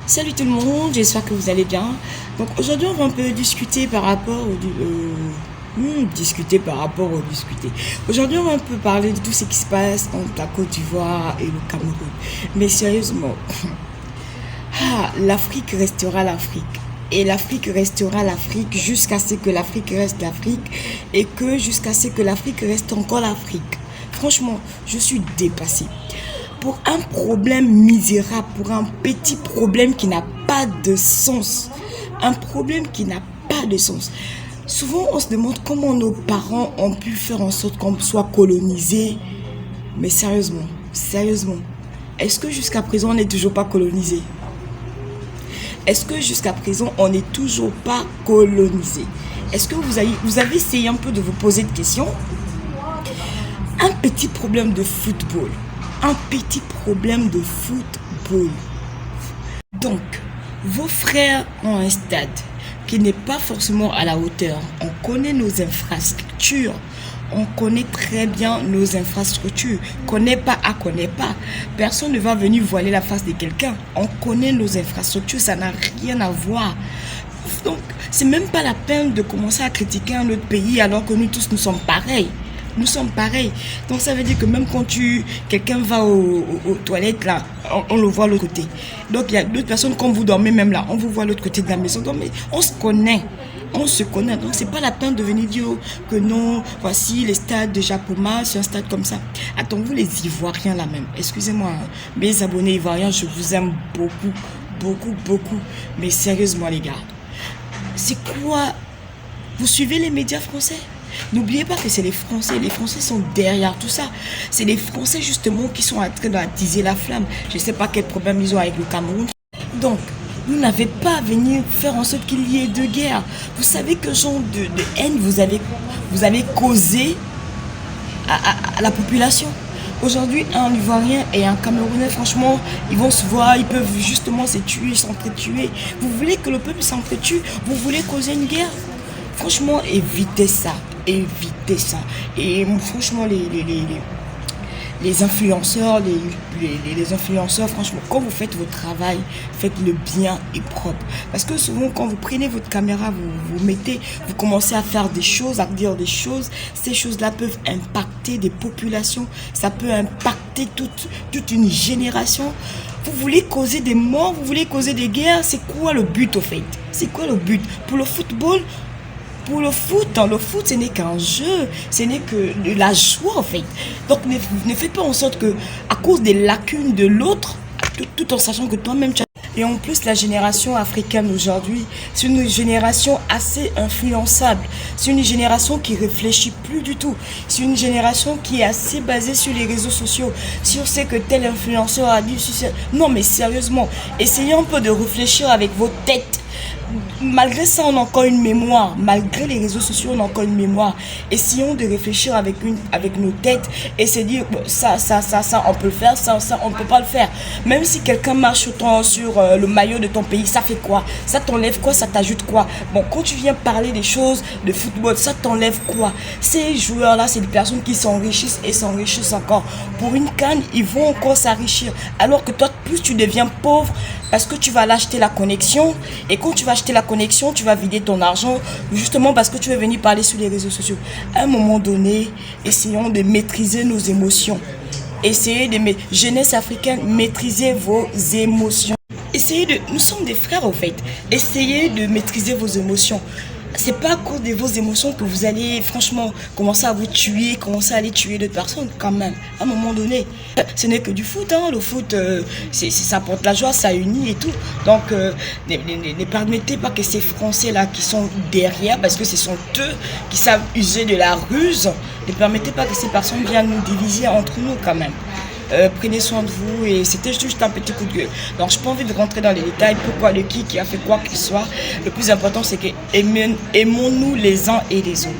Salut tout le monde, j'espère que vous allez bien. Donc aujourd'hui on va un peu discuter par rapport discuter par rapport au discuter. Aujourd'hui on va un peu parler de tout ce qui se passe entre la Côte d'Ivoire et le Cameroun. Mais sérieusement, l'Afrique restera l'Afrique. Et l'Afrique restera l'Afrique jusqu'à ce que l'Afrique reste l'Afrique et que jusqu'à ce que l'Afrique reste encore l'Afrique. Franchement, je suis dépassée. Pour un problème misérable, pour un petit problème qui n'a pas de sens. Un problème qui n'a pas de sens. Souvent, on se demande comment nos parents ont pu faire en sorte qu'on soit colonisé. Mais sérieusement, est-ce que jusqu'à présent, on n'est toujours pas colonisé? Est-ce que jusqu'à présent, on n'est toujours pas colonisé? Est-ce que vous avez essayé un peu de vous poser des questions? Un petit problème de football. Un petit problème de football. Donc, vos frères ont un stade qui n'est pas forcément à la hauteur. On connaît nos infrastructures. On connaît très bien nos infrastructures. Connaît pas. Personne ne va venir voiler la face de quelqu'un. On connaît nos infrastructures, ça n'a rien à voir. Donc, c'est même pas la peine de commencer à critiquer un autre pays alors que nous tous, nous sommes pareils. Nous sommes pareils. Donc ça veut dire que même quand quelqu'un va aux toilettes là, on le voit de l'autre côté. Donc il y a d'autres personnes, quand vous dormez même là, on vous voit de l'autre côté de la maison. Donc mais on se connaît. Donc c'est pas la peine de venir dire que non, voici les stades de Japoma, c'est un stade comme ça. Attends, vous les Ivoiriens là même, excusez-moi, mes abonnés Ivoiriens, je vous aime beaucoup. Mais sérieusement les gars, c'est quoi? Vous suivez les médias français? N'oubliez pas que c'est les Français sont derrière tout ça. C'est les Français justement qui sont en train d'attiser la flamme. Je ne sais pas quel problème ils ont avec le Cameroun. Donc, vous n'avez pas à venir faire en sorte qu'il y ait de guerre. Vous savez que genre de haine vous avez causé à la population. Aujourd'hui, un Ivoirien et un Camerounais, franchement, ils vont se voir, ils peuvent justement se tuer, s'entretuer. Vous voulez que le peuple s'entretue? Vous voulez causer une guerre? Franchement, évitez ça. Et franchement, les influenceurs, les influenceurs, franchement, quand vous faites votre travail, faites-le bien et propre. Parce que souvent, quand vous prenez votre caméra, vous commencez à faire des choses, à dire des choses. Ces choses-là peuvent impacter des populations. Ça peut impacter toute une génération. Vous voulez causer des morts, vous voulez causer des guerres. C'est quoi le but, au fait? C'est quoi le but? Pour le football, pour le foot, ce n'est qu'un jeu, ce n'est que de la joie en fait. Donc ne fais pas en sorte que, à cause des lacunes de l'autre, tout en sachant que toi-même tu as... Et en plus, la génération africaine aujourd'hui, c'est une génération assez influençable. C'est une génération qui réfléchit plus du tout. C'est une génération qui est assez basée sur les réseaux sociaux, sur ce que tel influenceur a dit. Non mais sérieusement, essayez un peu de réfléchir avec vos têtes. Malgré ça, on a encore une mémoire. Malgré les réseaux sociaux, on a encore une mémoire. Essayons de réfléchir avec nos têtes et se dire ça, on peut le faire, ça, on ne peut pas le faire. Même si quelqu'un marche sur le maillot de ton pays, ça fait quoi? Ça t'enlève quoi? Ça t'ajoute quoi? Bon, quand tu viens parler des choses de football, ça t'enlève quoi? Ces joueurs-là, c'est des personnes qui s'enrichissent et s'enrichissent encore. Pour une canne, ils vont encore s'enrichir. Alors que toi, plus tu deviens pauvre, parce que tu vas l'acheter la connexion, et quand tu vas acheter la connexion, tu vas vider ton argent, justement parce que tu veux venir parler sur les réseaux sociaux. À un moment donné, essayons de maîtriser nos émotions. Jeunesse africaine, maîtrisez vos émotions. Nous sommes des frères au fait. Essayez de maîtriser vos émotions. C'est pas à cause de vos émotions que vous allez franchement commencer à vous tuer, commencer à aller tuer d'autres personnes quand même. À un moment donné, ce n'est que du foot, hein. Le foot, ça apporte la joie, ça unit et tout. Donc, ne permettez pas que ces Français-là qui sont derrière, parce que ce sont eux qui savent user de la ruse, ne permettez pas que ces personnes viennent nous diviser entre nous quand même. Prenez soin de vous et c'était juste un petit coup de gueule. Donc je n'ai pas envie de rentrer dans les détails, pourquoi le qui a fait quoi qu'il soit. Le plus important c'est que aimons-nous les uns et les autres.